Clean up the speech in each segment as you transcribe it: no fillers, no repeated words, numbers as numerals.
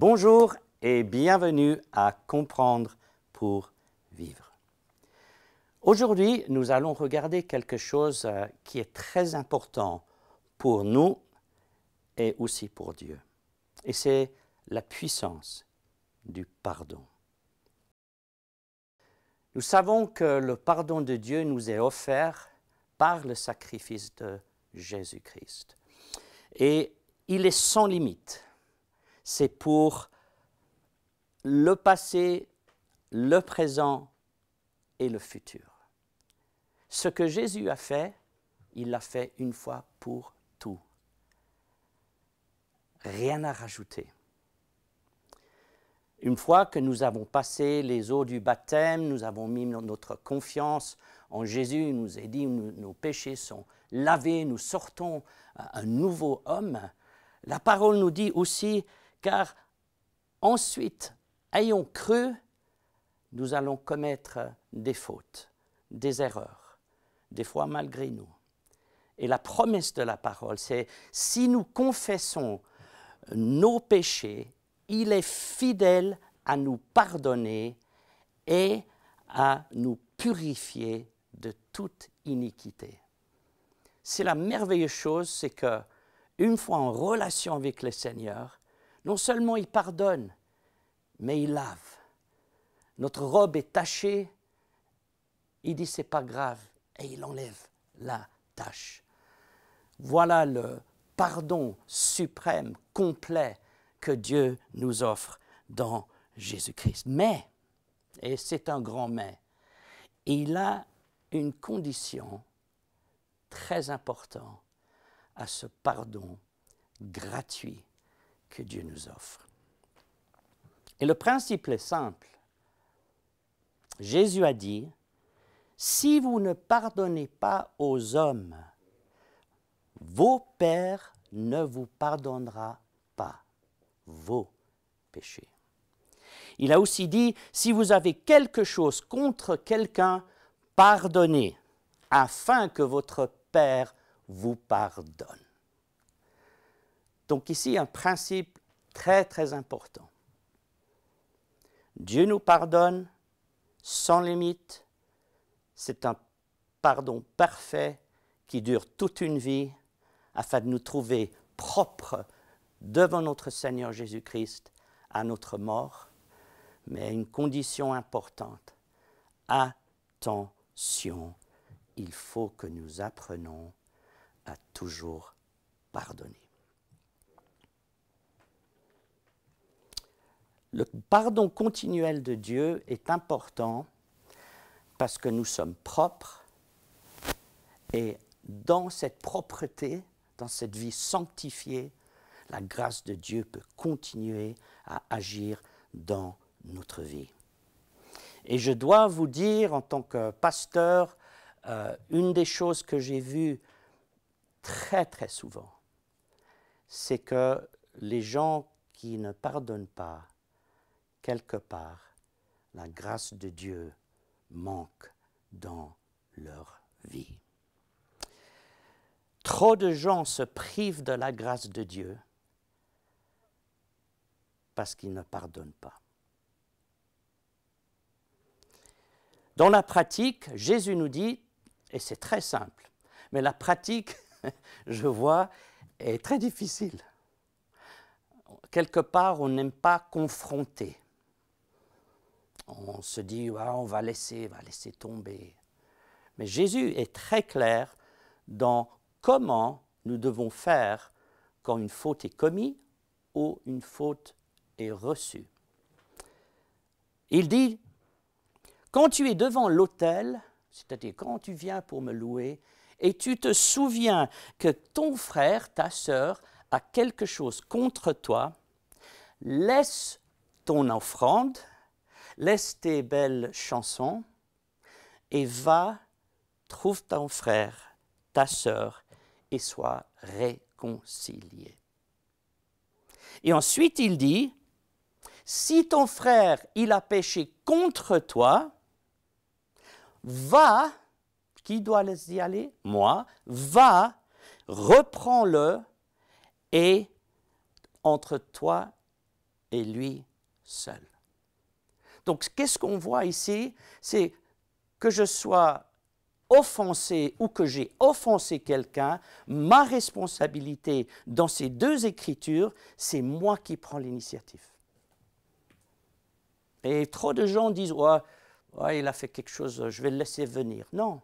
Bonjour et bienvenue à Comprendre pour vivre. Aujourd'hui, nous allons regarder quelque chose qui est très important pour nous et aussi pour Dieu. Et c'est la puissance du pardon. Nous savons que le pardon de Dieu nous est offert par le sacrifice de Jésus-Christ. Et il est sans limite. C'est pour le passé, le présent et le futur. Ce que Jésus a fait, il l'a fait une fois pour tout. Rien à rajouter. Une fois que nous avons passé les eaux du baptême, nous avons mis notre confiance en Jésus, il nous a dit que nos péchés sont lavés, nous sortons un nouveau homme. La parole nous dit aussi, car ensuite, ayant cru, nous allons commettre des fautes, des erreurs, des fois malgré nous. Et la promesse de la parole, c'est si nous confessons nos péchés, il est fidèle à nous pardonner et à nous purifier de toute iniquité. C'est la merveilleuse chose, c'est que une fois en relation avec le Seigneur, non seulement il pardonne, mais il lave. Notre robe est tachée, il dit c'est pas grave et il enlève la tache. Voilà le pardon suprême, complet que Dieu nous offre dans Jésus-Christ. Mais, et c'est un grand mais, il a une condition très importante à ce pardon gratuit que Dieu nous offre. Et le principe est simple. Jésus a dit, si vous ne pardonnez pas aux hommes, vos pères ne vous pardonnera pas vos péchés. Il a aussi dit, si vous avez quelque chose contre quelqu'un, pardonnez, afin que votre Père vous pardonne. Donc ici, un principe très, très important. Dieu nous pardonne sans limite. C'est un pardon parfait qui dure toute une vie afin de nous trouver propres devant notre Seigneur Jésus-Christ à notre mort. Mais une condition importante, attention, il faut que nous apprenions à toujours pardonner. Le pardon continuel de Dieu est important parce que nous sommes propres et dans cette propreté, dans cette vie sanctifiée, la grâce de Dieu peut continuer à agir dans notre vie. Et je dois vous dire, en tant que pasteur, une des choses que j'ai vues très très souvent, c'est que les gens qui ne pardonnent pas, quelque part, la grâce de Dieu manque dans leur vie. Trop de gens se privent de la grâce de Dieu parce qu'ils ne pardonnent pas. Dans la pratique, Jésus nous dit, et c'est très simple, mais la pratique, je vois, est très difficile. Quelque part, on n'aime pas confronter. On se dit, ah, on va laisser tomber. Mais Jésus est très clair dans comment nous devons faire quand une faute est commise ou une faute est reçue. Il dit, quand tu es devant l'autel, c'est-à-dire quand tu viens pour me louer, et tu te souviens que ton frère, ta sœur, a quelque chose contre toi, laisse ton offrande, laisse tes belles chansons et va, trouve ton frère, ta sœur et sois réconcilié. Et ensuite il dit, si ton frère, il a péché contre toi, va, qui doit y aller? Moi, va, reprends-le et entre toi et lui seul. Donc, qu'est-ce qu'on voit ici? C'est que je sois offensé ou que j'ai offensé quelqu'un, ma responsabilité dans ces deux écritures, c'est moi qui prends l'initiative. Et trop de gens disent « ouais, il a fait quelque chose, je vais le laisser venir ». Non.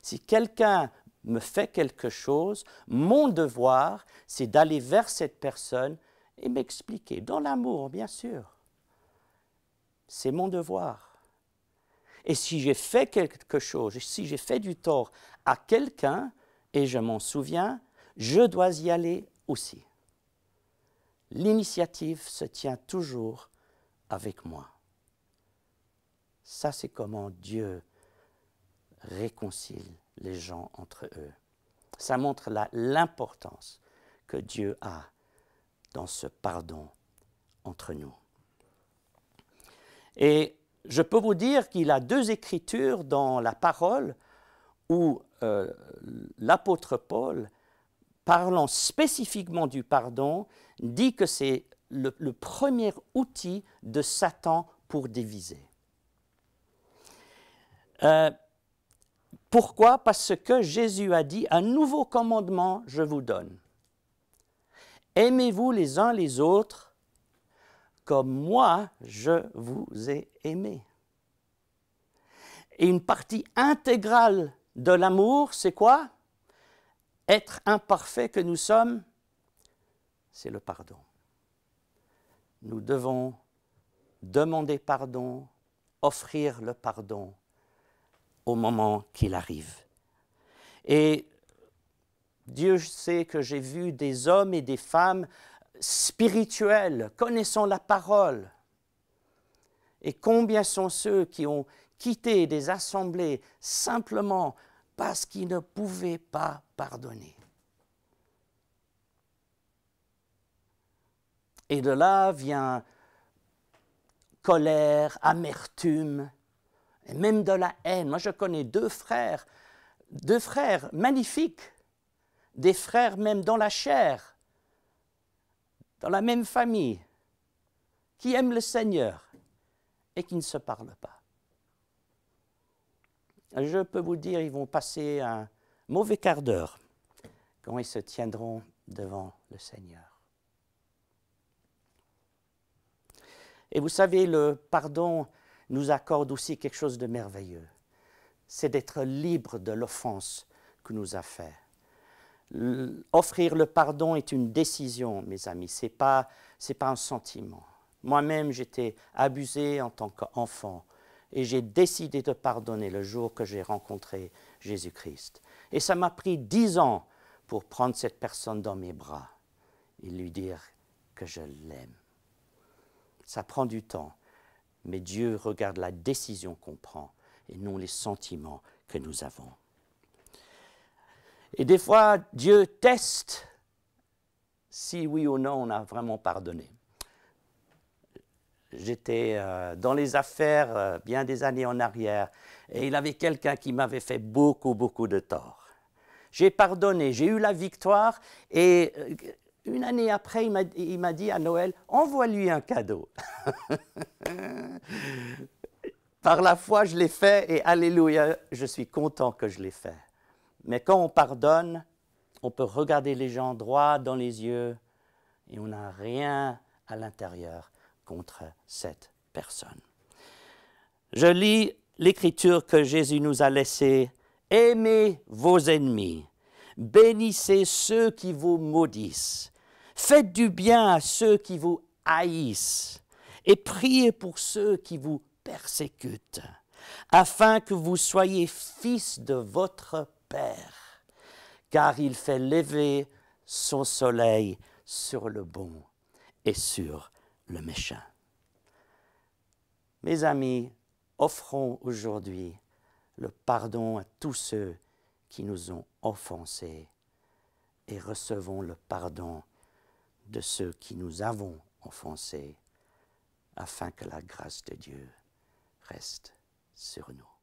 Si quelqu'un me fait quelque chose, mon devoir, c'est d'aller vers cette personne et m'expliquer, dans l'amour, bien sûr. C'est mon devoir. Et si j'ai fait quelque chose, si j'ai fait du tort à quelqu'un, et je m'en souviens, je dois y aller aussi. L'initiative se tient toujours avec moi. Ça, c'est comment Dieu réconcilie les gens entre eux. Ça montre l'importance que Dieu a dans ce pardon entre nous. Et je peux vous dire qu'il y a deux écritures dans la parole où l'apôtre Paul, parlant spécifiquement du pardon, dit que c'est le premier outil de Satan pour diviser. Pourquoi? Parce que Jésus a dit « Un nouveau commandement je vous donne. Aimez-vous les uns les autres comme moi je vous ai aimé. » Et une partie intégrale de l'amour, c'est quoi? Être imparfait que nous sommes, c'est le pardon. Nous devons demander pardon, offrir le pardon au moment qu'il arrive. Et Dieu sait que j'ai vu des hommes et des femmes spirituels, connaissant la parole. Et combien sont ceux qui ont quitté des assemblées simplement parce qu'ils ne pouvaient pas pardonner. Et de là vient colère, amertume, et même de la haine. Moi, je connais deux frères magnifiques, des frères même dans la chair, dans la même famille, qui aiment le Seigneur et qui ne se parlent pas. Je peux vous dire, ils vont passer un mauvais quart d'heure quand ils se tiendront devant le Seigneur. Et vous savez, le pardon nous accorde aussi quelque chose de merveilleux. C'est d'être libre de l'offense que nous a fait. Offrir le pardon est une décision, mes amis, ce n'est pas un sentiment. Moi-même, j'étais abusé en tant qu'enfant et j'ai décidé de pardonner le jour que j'ai rencontré Jésus-Christ. Et ça m'a pris 10 ans pour prendre cette personne dans mes bras et lui dire que je l'aime. Ça prend du temps, mais Dieu regarde la décision qu'on prend et non les sentiments que nous avons. Et des fois, Dieu teste si oui ou non on a vraiment pardonné. J'étais dans les affaires bien des années en arrière et il y avait quelqu'un qui m'avait fait beaucoup de tort. J'ai pardonné, j'ai eu la victoire et une année après, il m'a dit à Noël, envoie-lui un cadeau. Par la foi, je l'ai fait et alléluia, je suis content que je l'ai fait. Mais quand on pardonne, on peut regarder les gens droit dans les yeux et on n'a rien à l'intérieur contre cette personne. Je lis l'écriture que Jésus nous a laissée. Aimez vos ennemis, bénissez ceux qui vous maudissent, faites du bien à ceux qui vous haïssent et priez pour ceux qui vous persécutent, afin que vous soyez fils de votre Père, car il fait lever son soleil sur le bon et sur le méchant. Mes amis, offrons aujourd'hui le pardon à tous ceux qui nous ont offensés et recevons le pardon de ceux qui nous avons offensés afin que la grâce de Dieu reste sur nous.